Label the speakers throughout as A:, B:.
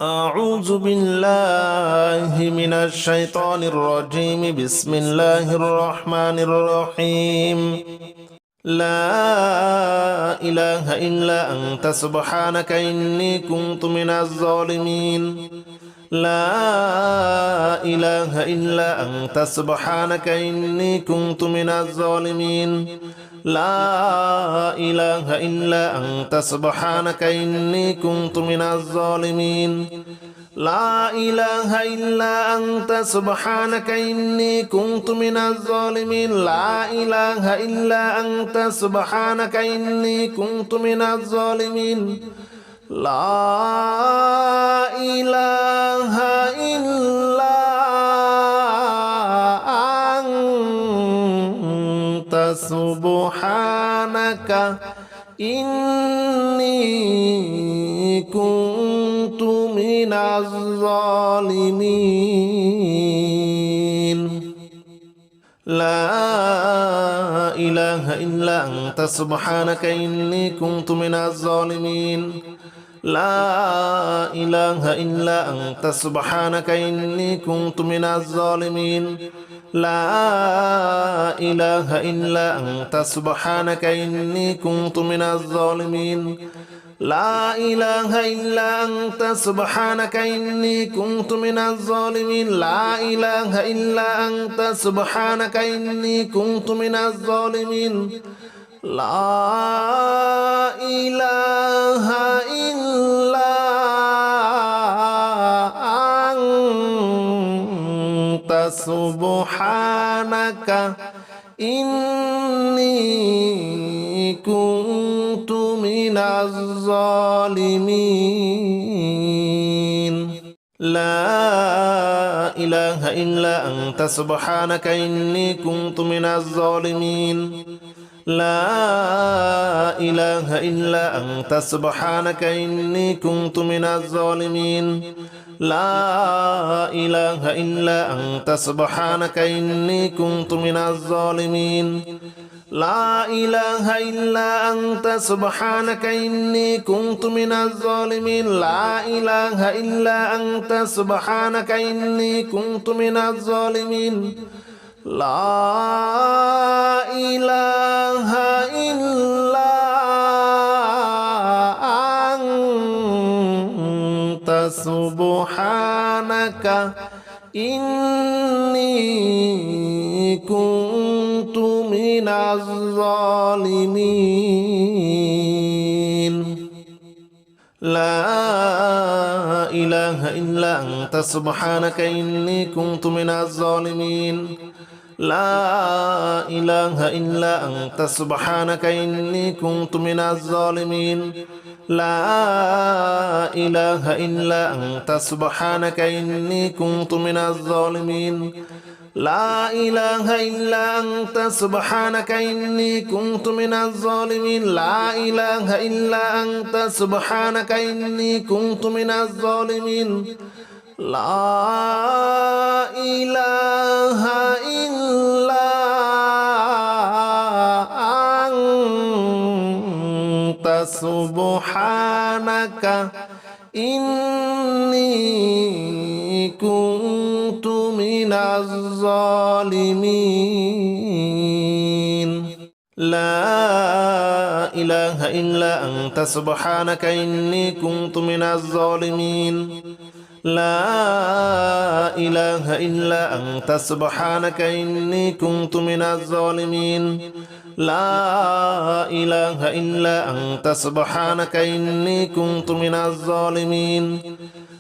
A: أعوذ بالله من الشيطان الرجيم. بسم الله الرحمن الرحيم. لا إله إلا أنت سبحانك إني كنت من الظالمين. لا إله إلا أنت سبحانك إني كنت من الظالمين. لا إله إلا أنت سبحانك إني كنت من الظالمين. لا إله إلا أنت سبحانك إني كنت من الظالمين. لا إله إلا أنت سبحانك إني كنت من الظالمين. لا إله إلا أنت سبحانك إني كنت من الظالمين. لا إله إلا أنت سبحانك إني كنت من الظالمين. لا إله إلا أنت سبحانك إني كنت من الظالمين. لا إله إلا أنت سبحانك إني كنت من الظالمين. لا إله إلا أنت سبحانك إني كنت من الظالمين. لا إله إلا أنت سبحانك إني كنت من الظالمين. لا إله إلا أنت سبحانك إني كنت من الظالمين. لا إله إلا أنت سبحانك إني كنت من الظالمين. لا إله إلا أنت سبحانك إني كنت من الظالمين. لا إله إلا أنت سبحانك إني كنت من الظالمين. لا إله إلا أنت سبحانك إني كنت من الظالمين. لا إله إلا أنت سبحانك إني كنت من الظالمين. لا إله إلا أنت سبحانك إني كنت من الظالمين. لا إله إلا أنت سبحانك إني كنت من الظالمين. لا إله إلا أنت سبحانك إني كنت من الظالمين. لا إله إلا أنت سبحانك إني كنت من الظالمين. لا إله إلا أنت سبحانك إني كنت من الظالمين. لا إله إلا أنت سبحانك إني كنت من الظالمين. لا إله إلا أنت سبحانك إني كنت من الظالمين. لا إله إلا أنت سبحانك إني كنت من الظالمين. لا إله إلا أنت سبحانك إني كنت من الظالمين. لا إله إلا أنت سبحانك إني كنت من الظالمين.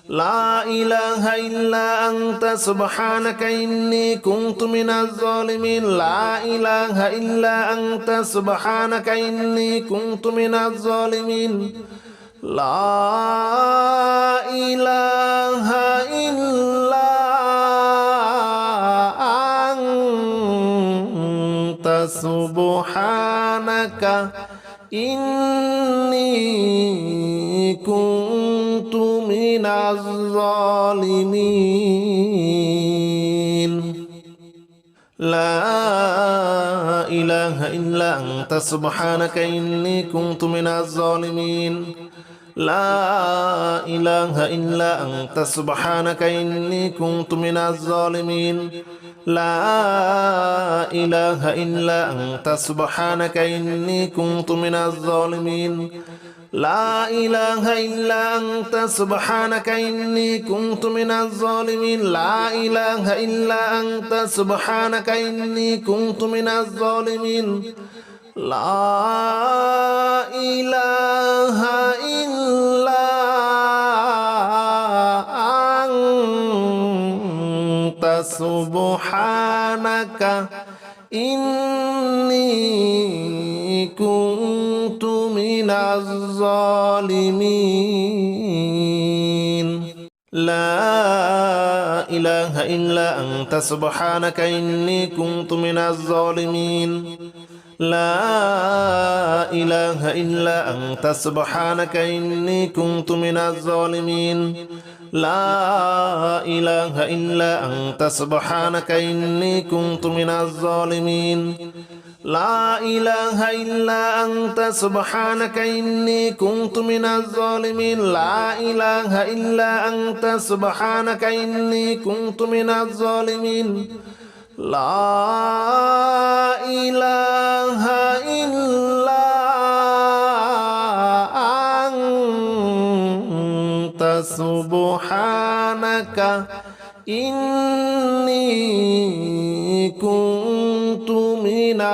A: لا إله إلا أنت سبحانك إني كنت من الظالمين. لا إله إلا أنت سبحانك إني كنت من الظالمين. لا إله إلا أنت سبحانك إني كنت من الظالمين. لا إله إلا أنت سبحانك إني كنت من الظالمين. لا إله إلا أنت سبحانك إني كنت من الظالمين لا إله إلا أنت سبحانك إني كنت من الظالمين لا إله إلا أنت سبحانك إني كنت من الظالمين لا إله إلا أنت سبحانك إني كنت من الظالمين لا إله إلا أنت سبحانك إني كنت من الظالمين لا إله إلا أنت سبحانك إني كنت من الظالمين لا إله إلا أنت سبحانك إني كنت من الظالمين لا إله إلا أنت سبحانك إني كنت من الظالمين لا إله إلا أنت سبحانك إني كنت من الظالمين لا إله إلا أنت سبحانك إني كنت من الظالمين لا إله إلا أنت سبحانك إني كنت من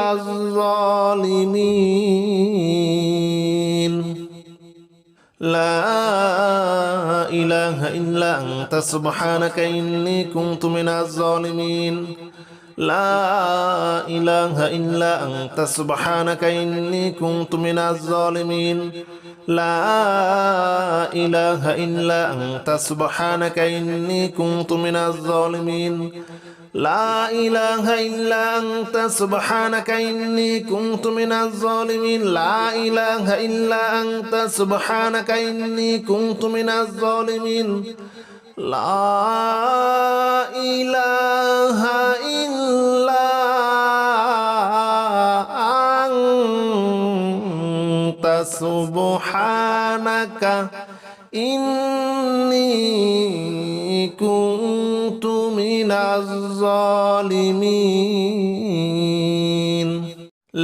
A: الظالمين لا إله إلا أنت سبحانك إني كنت من الظالمين لا إله إلا أنت سبحانك إني كنت من الظالمين لا إله إلا أنت سبحانك إني كنت من الظالمين لا إله إلا أنت سبحانك إني كنت من الظالمين لا إله إلا أنت سبحانك إني كنت من الظالمين لا إله إلا أنت سبحانك إني كنت من الظالمين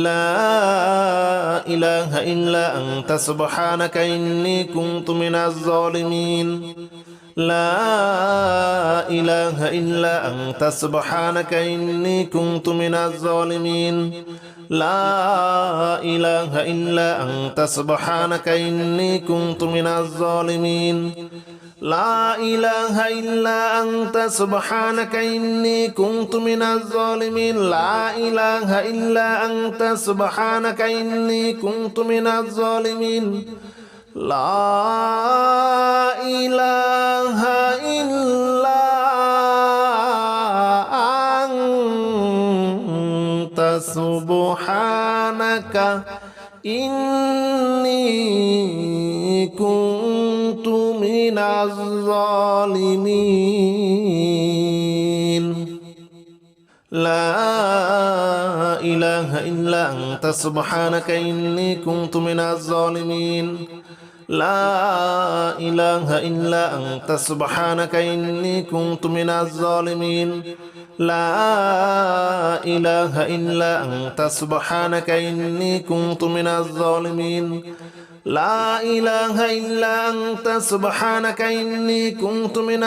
A: لا إله إلا أنت سبحانك إني كنت من الظالمين لا إله إلا أنت سبحانك إني كنت من الظالمين لا إله إلا أنت سبحانك إني كنت من الظالمين لا إله إلا أنت سبحانك إني كنت من الظالمين لا إله إلا أنت سبحانك إني كنت من الظالمين لا إله إلا أنت سبحانك إني كنت من الظالمين لا إله إلا أنت سبحانك إني كنت من الظالمين لا إله إلا أنت سبحانك إني كنت من الظالمين لا إله إلا أنت سبحانك إني كنت من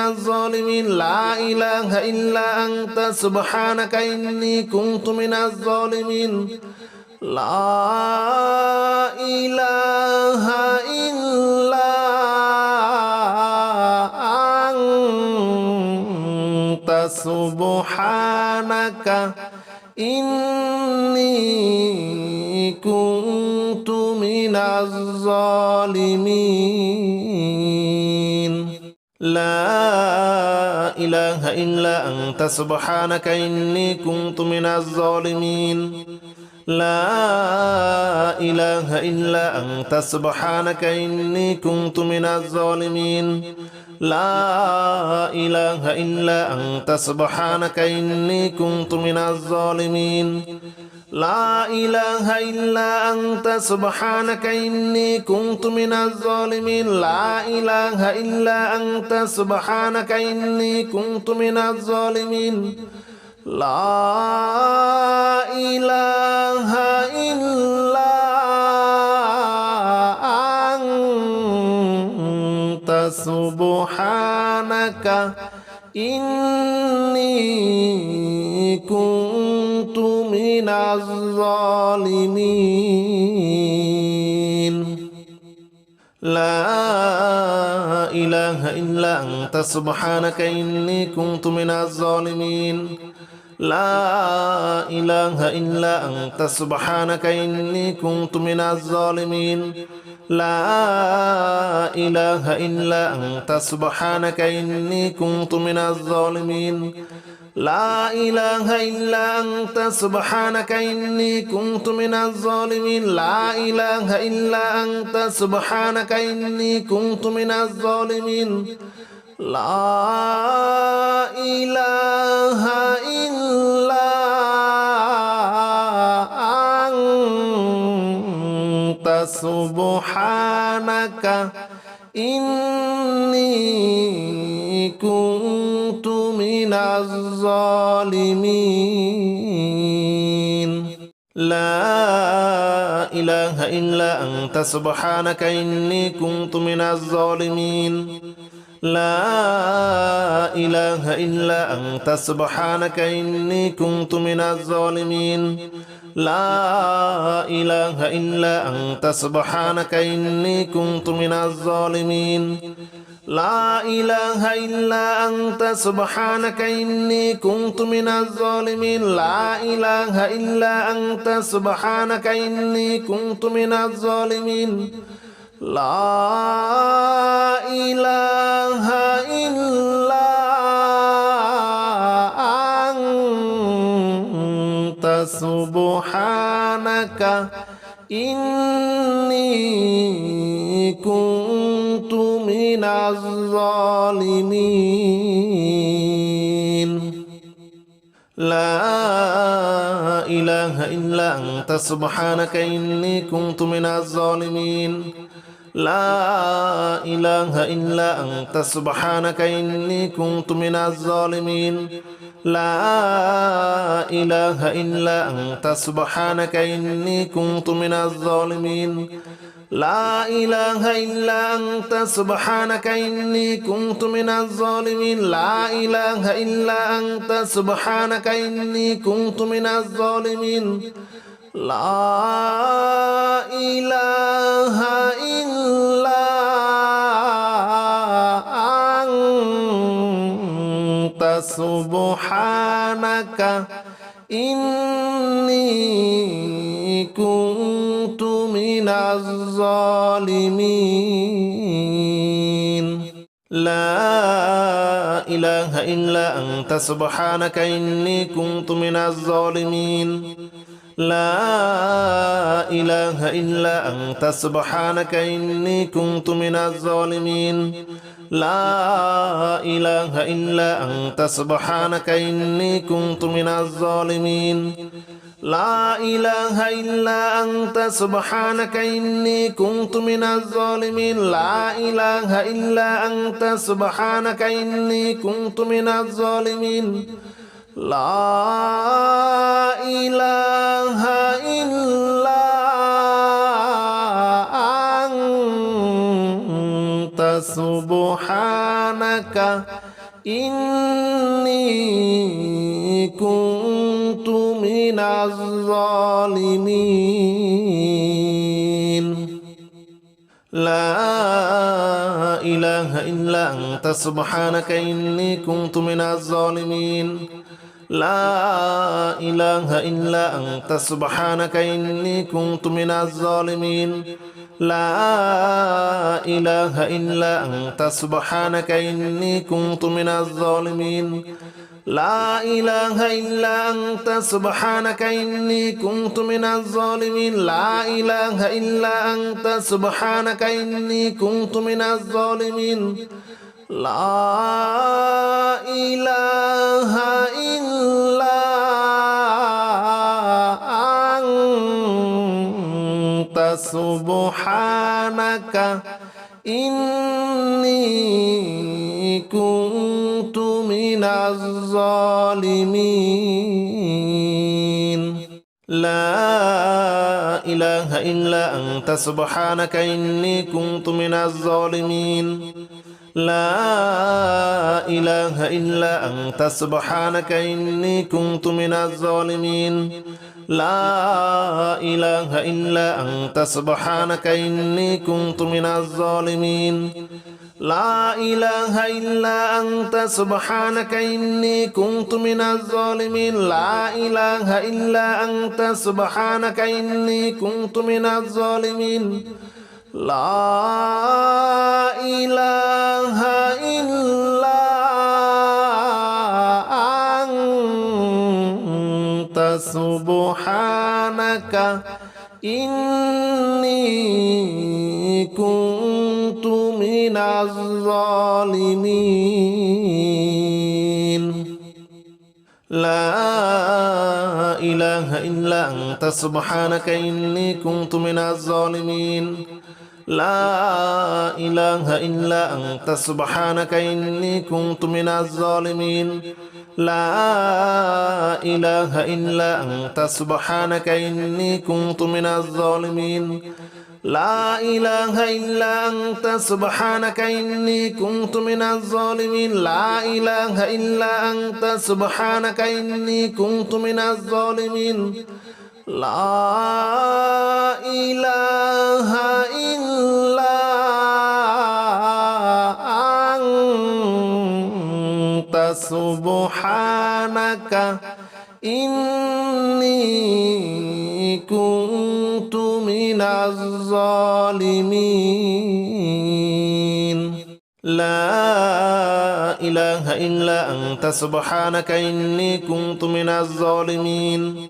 A: الظالمين لا إله إلا أنت سبحانك إني كنت من الظالمين لا إله إلا أنت سبحانك إني كنت من الظالمين لا إله إلا أنت سبحانك إني كنت من الظالمين لا إله إلا أنت سبحانك إني كنت من الظالمين لا إله إلا أنت سبحانك إني كنت من الظالمين لا إله إلا أنت سبحانك إني كنت من الظالمين لا إله إلا أنت سبحانك إني كنت من الظالمين لا إله إلا أنت سبحانك إني كنت من الظالمين لا إله إلا أنت سبحانك إني كنت من الظالمين لا إله إلا أنت سبحانك إني كنت من الظالمين لا إله إلا أنت سبحانك إني كنت من الظالمين لا إله إلا أنت سبحانك إني كنت من الظالمين لا إله إلا أنت سبحانك إني كنت من الظالمين لا إله إلا أنت سبحانك إني كنت من الظالمين لا إله إلا أنت سبحانك إني كنت من الظالمين لا إله إلا أنت سبحانك إني كنت من الظالمين لا إله إلا أنت سبحانك إني كنت من الظالمين لا إله إلا أنت سبحانك إني كنت من الظالمين لا إله إلا أنت سبحانك إني كنت من الظالمين لا إله إلا أنت سبحانك إني كنت من الظالمين لا إله إلا أنت سبحانك إني كنت من الظالمين لا إله إلا أنت سبحانك إني كنت من الظالمين لا إله إلا أنت سبحانك إني كنت من الظالمين لا إله إلا أنت سبحانك إني كنت من الظالمين لا إله إلا أنت سبحانك إني كنت من الظالمين لا إله إلا أنت سبحانك إني كنت من الظالمين لا إله إلا أنت سبحانك إني كنت من الظالمين لا إله إلا أنت سبحانك إني كنت من الظالمين لا إله إلا أنت سبحانك إني كنت من الظالمين لا إله إلا أنت سبحانك إني كنت من الظالمين لا إله إلا أنت سبحانك إني كنت من الظالمين لا إله إلا أنت سبحانك إني كنت من الظالمين لا إله إلا أنت سبحانك إني كنت من الظالمين لا إله إلا أنت سبحانك إني كنت من الظالمين لا إله إلا أنت سبحانك إني كنت من الظالمين لا إله إلا أنت سبحانك إني كنت من الظالمين لا إله إلا أنت سبحانك إني كنت من الظالمين لا إله إلا أنت سبحانك إني كنت من الظالمين لا إله إلا سبحانك إني كنت من الظالمين لا إله إلا أنت سبحانك إني كنت من الظالمين لا إله إلا أنت سبحانك إني كنت من الظالمين لا إله إلا أنت سبحانك إني كنت من الظالمين لا إله إلا أنت سبحانك إني كنت من الظالمين لا إله إلا أنت سبحانك إني كنت من الظالمين لا إله إلا أنت سبحانك إني كنت من الظالمين لا إله إلا أنت سبحانك إني كنت من الظالمين لا إله إلا أنت سبحانك إني كنت من الظالمين لا إله إلا أنت سبحانك إني كنت من الظالمين لا إله إلا أنت سبحانك إني كنت من الظالمين لا إله إلا أنت سبحانك إني كنت من الظالمين لا إله إلا أنت سبحانك إني كنت من الظالمين لا إله إلا أنت سبحانك إني كنت من الظالمين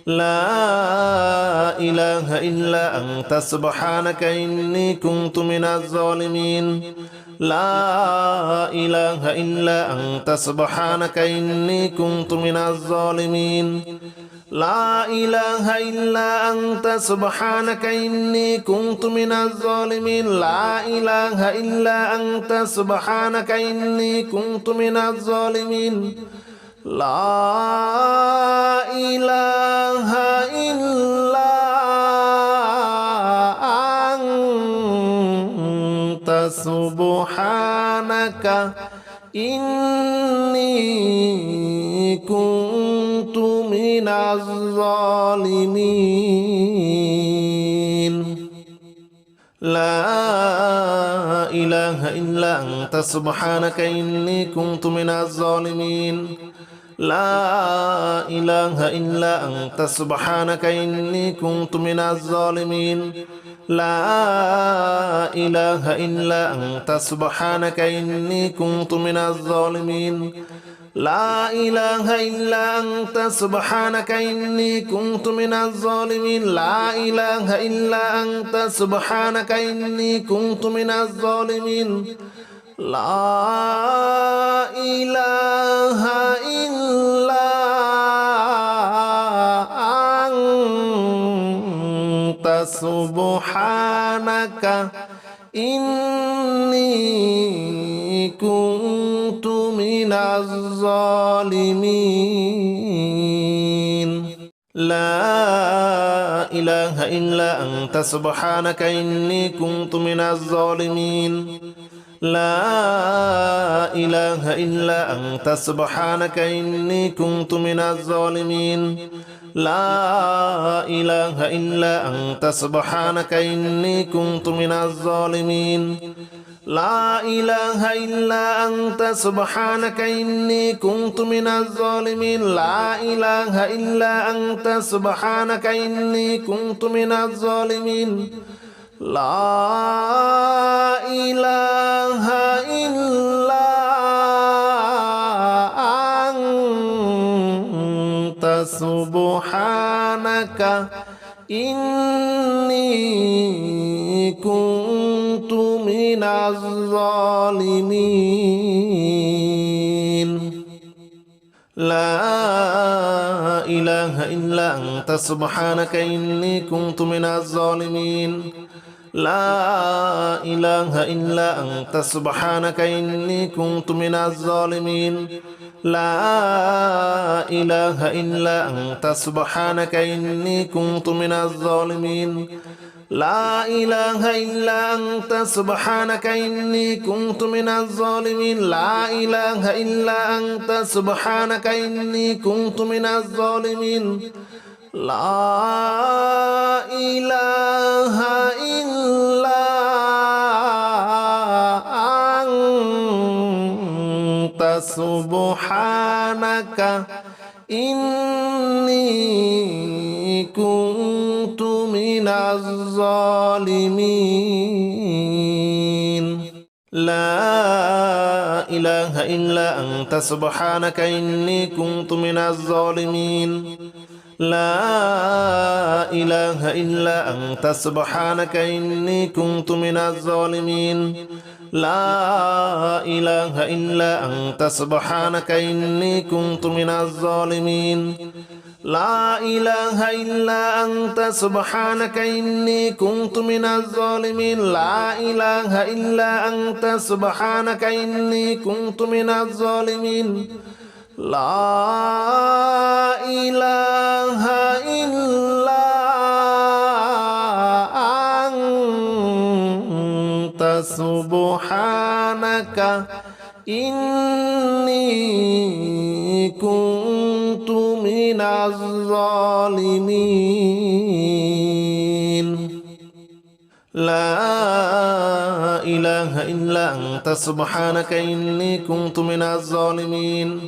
A: لا إله إلا أنت سبحانك إني كنت من الظالمين لا إله إلا أنت سبحانك إني كنت من الظالمين لا إله إلا أنت سبحانك إني كنت من الظالمين لا إله إلا أنت سبحانك إني كنت من الظالمين لا إله إلا أنت سبحانك إني كنت من الظالمين لا إله إلا أنت سبحانك إني كنت من الظالمين لا إله إلا أنت سبحانك إني كنت من الظالمين لا إله إلا أنت سبحانك إني كنت من الظالمين لا إله إلا أنت سبحانك إني كنت من الظالمين لا إله إلا أنت سبحانك إني كنت من الظالمين لا إله إلا أنت سبحانك إني كنت من الظالمين لا إله إلا أنت سبحانك إني كنت من الظالمين لا إله إلا أنت سبحانك إني كنت من الظالمين لا إله إلا أنت سبحانك إني كنت من الظالمين لا إله إلا أنت سبحانك إني كنت من الظالمين لا إله إلا أنت سبحانك إني كنت من الظالمين لا إله إلا أنت سبحانك إني كنت من الظالمين لا إله إلا أنت سبحانك إني كنت من الظالمين لا إله إلا أنت سبحانك إني كنت من الظالمين لا إله إلا أنت سبحانك إني كنت من الظالمين لا إله إلا أنت سبحانك إني كنت من الظالمين لا إله إلا أنت سبحانك إني كنت من الظالمين لا إله إلا أنت سبحانك إني كنت من الظالمين لا إله إلا أنت سبحانك إني كنت من الظالمين لا إله إلا أنت سبحانك إني كنت من الظالمين لا إله إلا أنت سبحانك إني كنت من الظالمين لا إله إلا أنت سبحانك إني كنت من الظالمين لا إله إلا أنت سبحانك إني كنت من الظالمين لا إله إلا أنت سبحانك إني كنت من الظالمين لا إله إلا أنت سبحانك إني كنت من الظالمين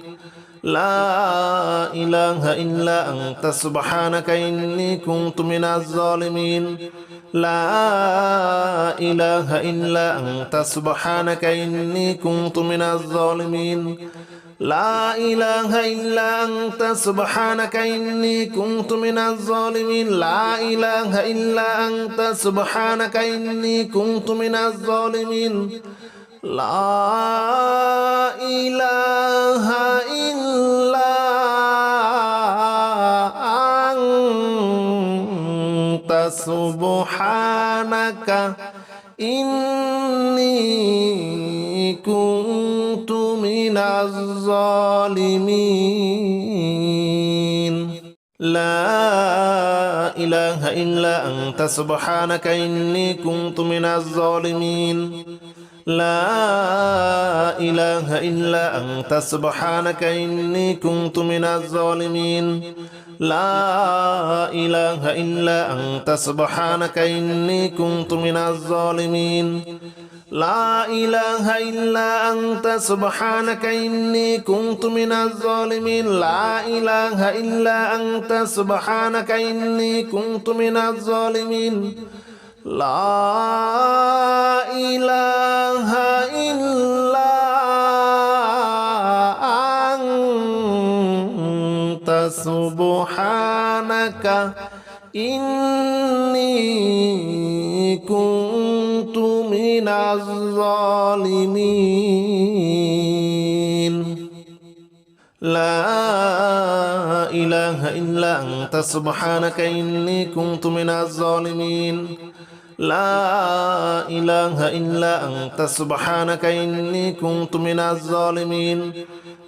A: لا إله إلا أنت سبحانك إني كنت من الظالمين لا إله إلا أنت سبحانك إني كنت من الظالمين لا إله إلا أنت سبحانك إني كنت من الظالمين لا إله إلا أنت سبحانك إني كنت من الظالمين لا إله إلا أنت سبحانك إني كنت من الظالمين لا إله إلا أنت سبحانك إني كنت من الظالمين لا إله إلا أنت سبحانك إني كنت من الظالمين لا إله إلا أنت سبحانك إني كنت من الظالمين لا إله إلا أنت سبحانك إني كنت من الظالمين لا إله إلا أنت سبحانك إني كنت من الظالمين لا إله إلا أنت سبحانك إني كنت من الظالمين لا إله إلا أنت سبحانك إني كنت من الظالمين لا إله إلا أنت سبحانك إني كنت من الظالمين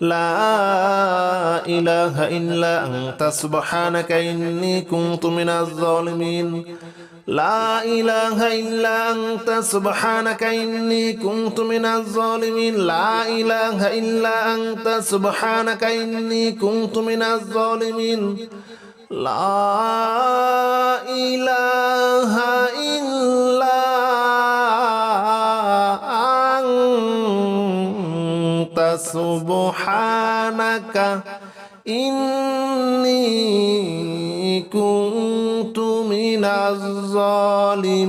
A: لا إله إلا أنت سبحانك إني كنت من الظالمين لا إله إلا أنت سبحانك إني كنت من الظالمين لا إله إلا أنت سبحانك إني كنت من الظالمين لا إله إلا أنت سبحانك إني كنت من الظالمين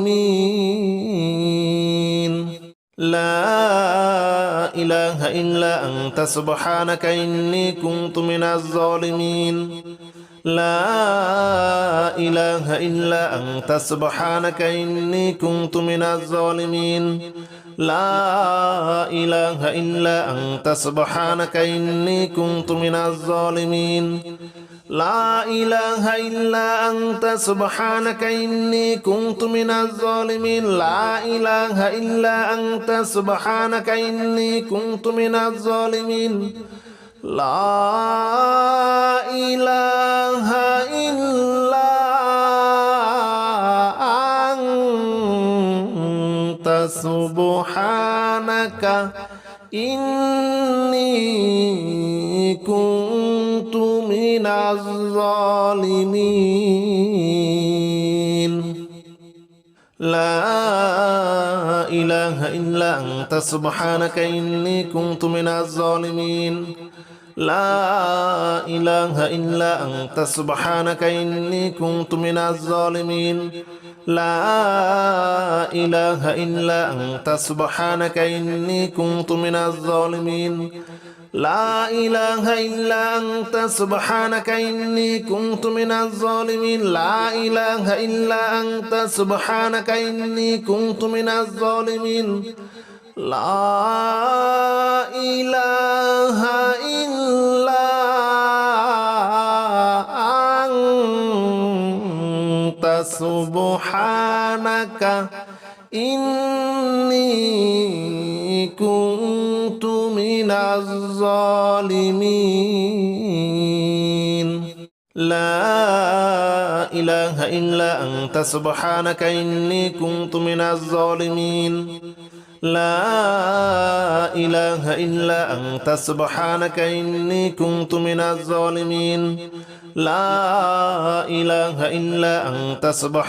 A: لا إله إلا أنت سبحانك إني كنت من الظالمين لا إله إلا أنت سبحانك إني كنت من الظالمين لا إله إلا أنت سبحانك إني كنت من الظالمين لا إله إلا أنت سبحانك إني كنت من الظالمين لا إله إلا أنت سبحانك إني كنت من الظالمين لا إله إلا أنت سبحانك إني كنت من الظالمين لا إله إلا أنت سبحانك إني كنت من الظالمين لا إله إلا أنت سبحانك إني كنت من الظالمين لا إله إلا أنت سبحانك إني كنت من الظالمين لا إله إلا أنت سبحانك إني كنت من الظالمين لا إله إلا أنت سبحانك إني كنت من الظالمين لا إله إلا أنت سبحانك إني كنت من الظالمين لا إله إلا أنت سبحانك إني كنت من الظالمين لا إله إلا أنت سبحانك إني كنت من الظالمين لا إله إلا أنت سبحانك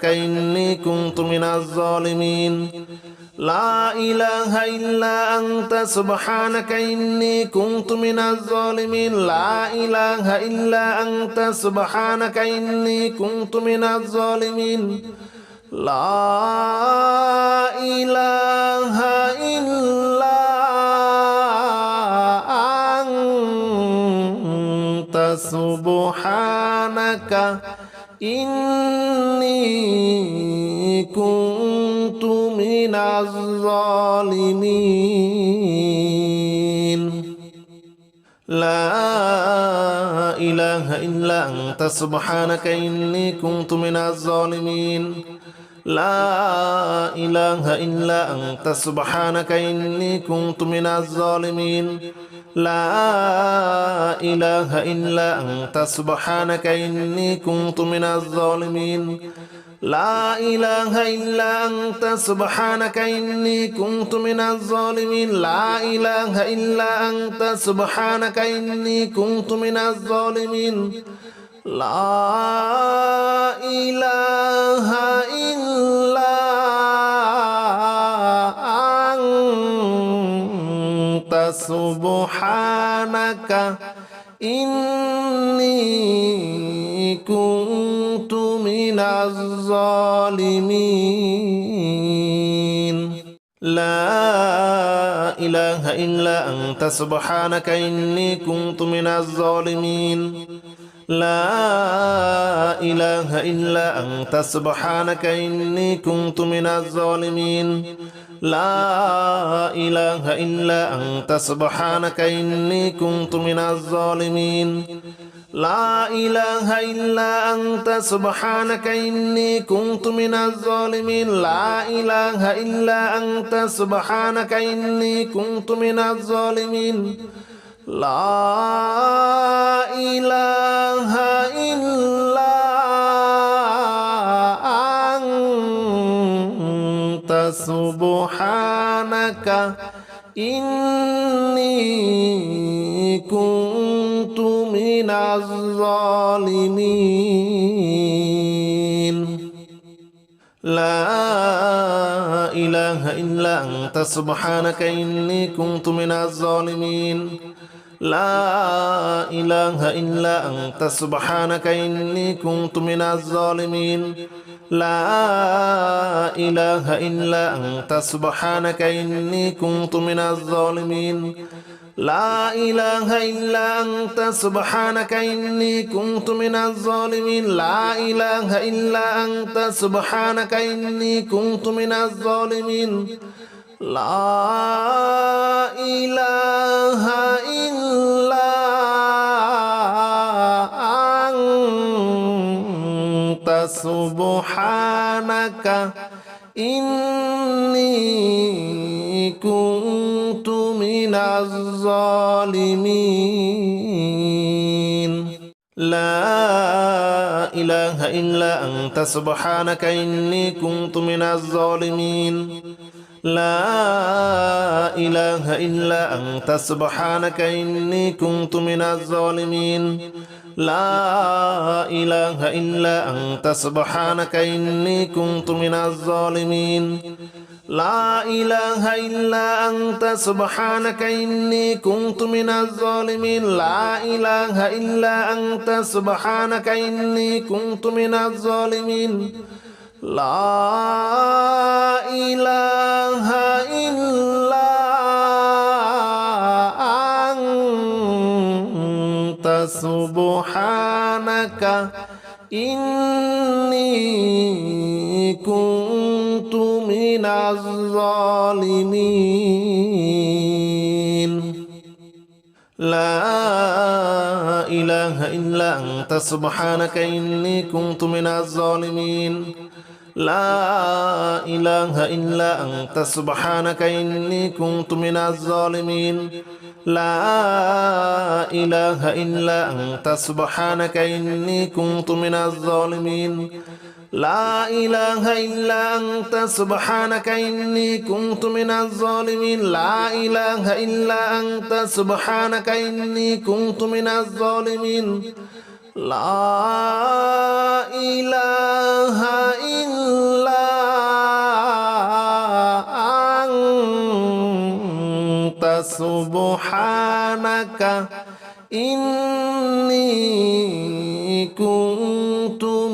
A: إني كنت من الظالمين لا إله إلا أنت سبحانك إني كنت من الظالمين لا إله إلا أنت سبحانك إني كنت من الظالمين لا إله إلا أنت سبحانك إني كنت من الظالمين لا إله إلا أنت سبحانك إني كنت من الظالمين لا إله إلا أنت سبحانك إني كنت من الظالمين لا إله إلا أنت سبحانك إني كنت من الظالمين لا إله إلا أنت سبحانك إني كنت من الظالمين لا إله إلا أنت سبحانك إني كنت من الظالمين لا إله إلا أنت سبحانك إني كنت من الظالمين لا إله إلا أنت سبحانك إني كنت من الظالمين لا إله إلا أنت سبحانك إني كنت من الظالمين لا إله إلا أنت سبحانك إني كنت من الظالمين لا إله إلا أنت سبحانك إني كنت من الظالمين لا إله إلا أنت سبحانك إني كنت من الظالمين لا إله إلا أنت سبحانك إني كنت من الظالمين لا إله إلا أنت سبحانك إني كنت من الظالمين لا إله إلا أنت سبحانك إني كنت من الظالمين لا إله إلا أنت سبحانك إني كنت من الظالمين لا إله إلا أنت سبحانك إني كنت من الظالمين لا إله إلا أنت سبحانك إني كنت من الظالمين لا إله إلا سبحانك إني كنت من الظالمين لا إله إلا أنت سبحانك إني كنت من الظالمين لا إله إلا أنت سبحانك إني كنت من الظالمين لا إله إلا أنت سبحانك إني كنت من الظالمين لا إله إلا أنت سبحانك إني كنت من الظالمين لا إله إلا أنت سبحانك إني كنت من الظالمين لا إله إلا أنت سبحانك إني كنت من الظالمين لا إله إلا أنت سبحانك إني كنت من الظالمين لا إله إلا أنت سبحانك إني كنت من الظالمين لا إله إلا أنت سبحانك إني كنت من الظالمين لا إله إلا أنت سبحانك إني كنت من الظالمين لا إله إلا أنت سبحانك إني كنت من الظالمين لا إله إلا أنت سبحانك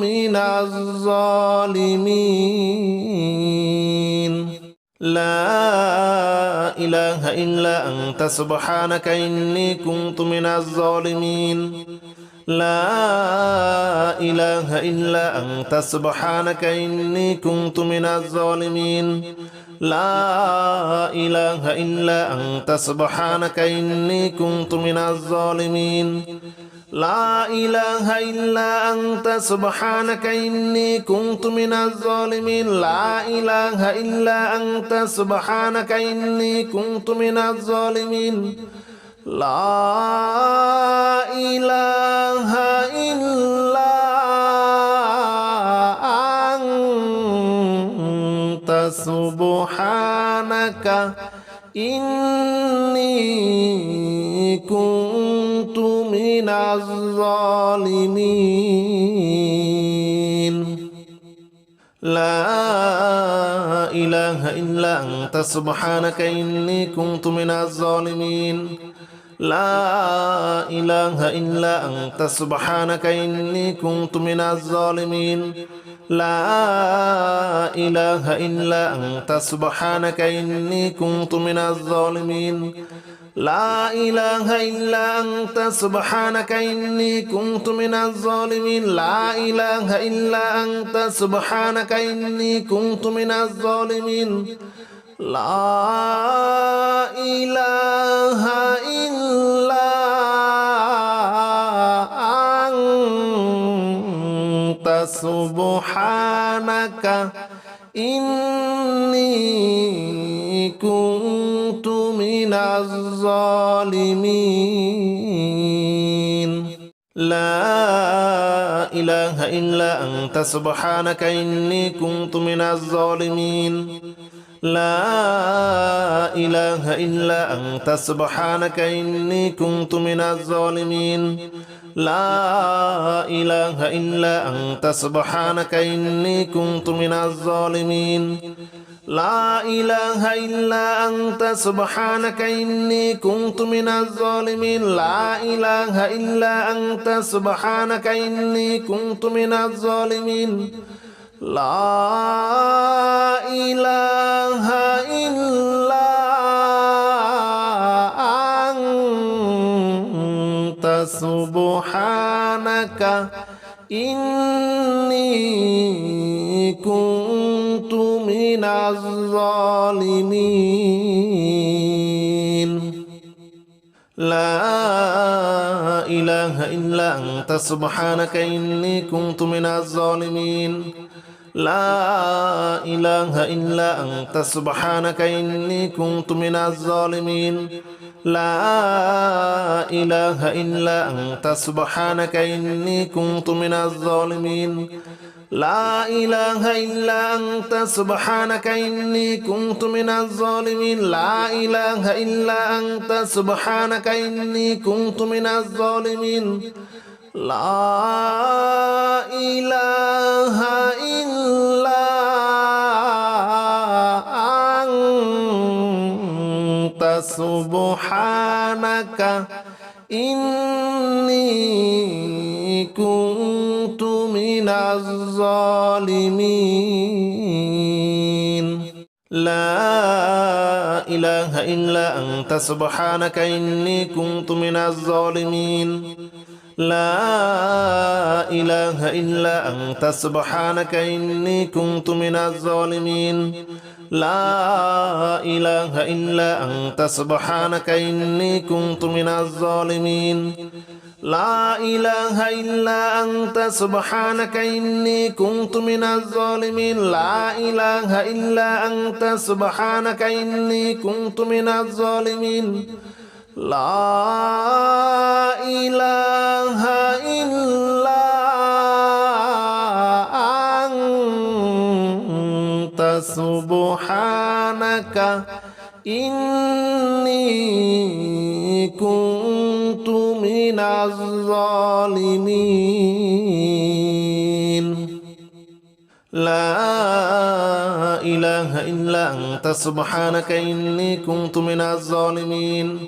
A: إني كنت من الظالمين لا إله إلا أنت سبحانك إني كنت من الظالمين لا إله إلا أنت سبحانك إني كنت من الظالمين لا إله إلا أنت سبحانك إني كنت من الظالمين لا إله إلا أنت سبحانك إني كنت من الظالمين لا إله إلا أنت سبحانك إني كنت من الظالمين لا إله إلا أنت سبحانك إني كنت من الظالمين لا إله إلا أنت سبحانك إني كنت من الظالمين لا إله إلا أنت سبحانك إني كنت من الظالمين لا إله إلا أنت سبحانك إني كنت من الظالمين لا إله إلا أنت سبحانك إني كنت من الظالمين لا إله إلا أنت سبحانك إني كنت من الظالمين لا إله إلا أنت سبحانك إني كنت من الظالمين لا إله إلا أنت سبحانك إني كنت من الظالمين لا إله إلا أنت سبحانك إني كنت من الظالمين لا إله إلا أنت سبحانك إني كنت من الظالمين لا إله إلا أنت سبحانك إني كنت من الظالمين لا إله إلا أنت سبحانك إني كنت من الظالمين لا إله إلا أنت سبحانك إني كنت من الظالمين لا إله إلا أنت سبحانك إني كنت من الظالمين لا إله إلا أنت سبحانك إني كنت من الظالمين لا إله إلا أنت سبحانك إني كنت من الظالمين لا إله إلا أنت سبحانك إني كنت من الظالمين لا إله إلا أنت سبحانك إني كنت من الظالمين لا إله إلا أنت سبحانك إني كنت من الظالمين لا إله إلا أنت سبحانك إني كنت من الظالمين لا إله إلا أنت سبحانك إني كنت من الظالمين لا إله إلا أنت سبحانك إني كنت من الظالمين لا إله إلا أنت سبحانك إني كنت من الظالمين لا إله إلا أنت سبحانك إني كنت من الظالمين لا إله إلا أنت سبحانك إني كنت من الظالمين لا إله إلا أنت سبحانك إني كنت من الظالمين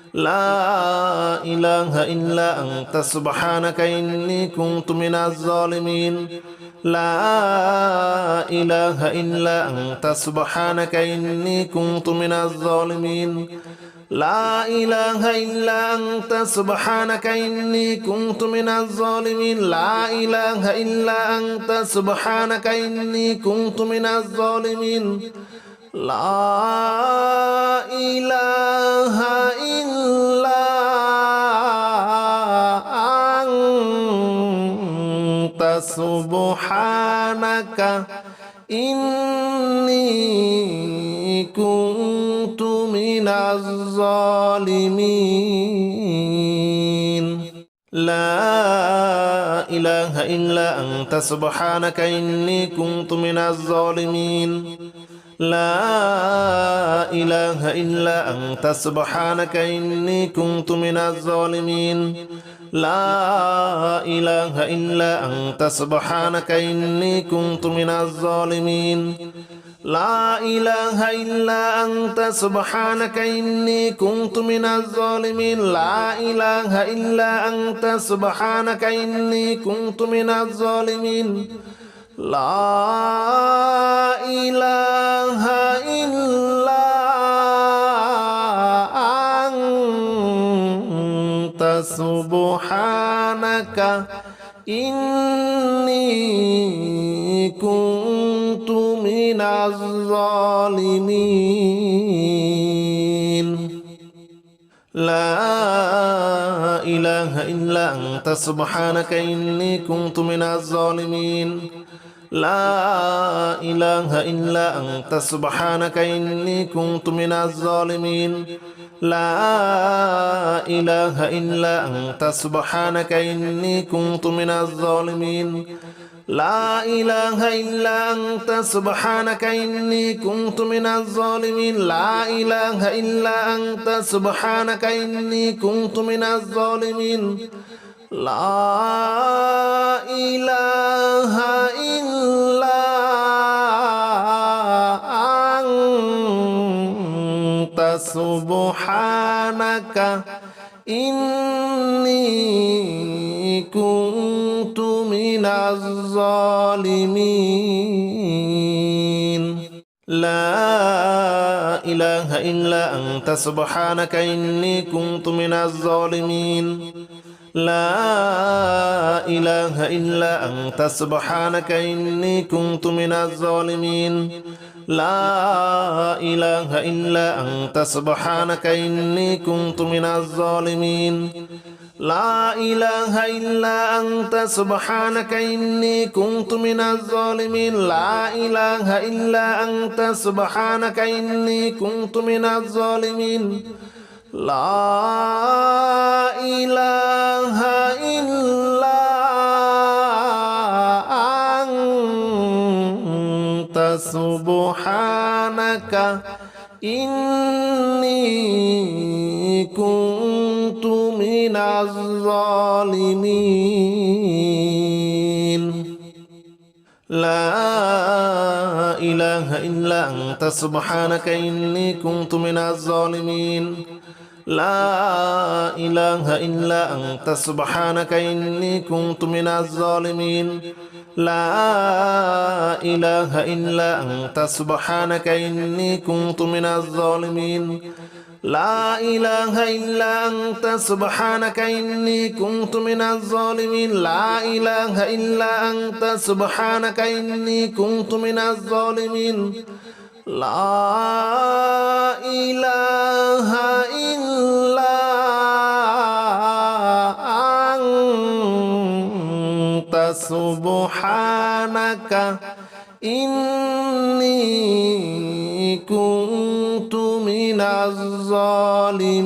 A: لا إله إلا أنت سبحانك إني كنت من الظالمين لا إله إلا أنت سبحانك إني كنت من الظالمين لا إله إلا أنت سبحانك إني كنت من الظالمين لا إله إلا أنت سبحانك إني كنت من الظالمين لا إله إلا أنت سبحانك إني كنت من الظالمين لا إله إلا أنت سبحانك إني كنت من الظالمين لا إله إلا أنت سبحانك إني كنت من الظالمين لا إله إلا أنت سبحانك إني كنت من الظالمين لا إله إلا أنت سبحانك إني كنت من الظالمين لا إله إلا أنت سبحانك إني كنت من الظالمين لا إله إلا أنت سبحانك إني كنت من الظالمين لا إله إلا أنت سبحانك إني كنت من الظالمين لا إله إلا أنت سبحانك إني كنت من الظالمين لا إله إلا أنت سبحانك إني كنت من الظالمين لا إله إلا أنت سبحانك إني كنت من الظالمين لا إله إلا أنت سبحانك إني كنت من الظالمين لا إله إلا أنت سبحانك إني كنت من الظالمين لا إله إلا أنت سبحانك إني كنت من الظالمين لا إله إلا أنت سبحانك إني كنت من الظالمين لا إله إلا أنت سبحانك إني كنت من الظالمين لا إله إلا أنت سبحانك إني كنت من الظالمين لا إله إلا أنت سبحانك إني كنت من الظالمين لا إله إلا أنت سبحانك إني كنت من الظالمين لا إله إلا أنت سبحانك إني كنت من الظالمين لا إله إلا أنت سبحانك إني كنت من الظالمين لا إله إلا أنت سبحانك إني كنت من الظالمين لا إله إلا أنت سبحانك إني كنت من الظالمين لا إله إلا أنت سبحانك إني كنت من الظالمين لا إله إلا أنت سبحانك إني كنت من الظالمين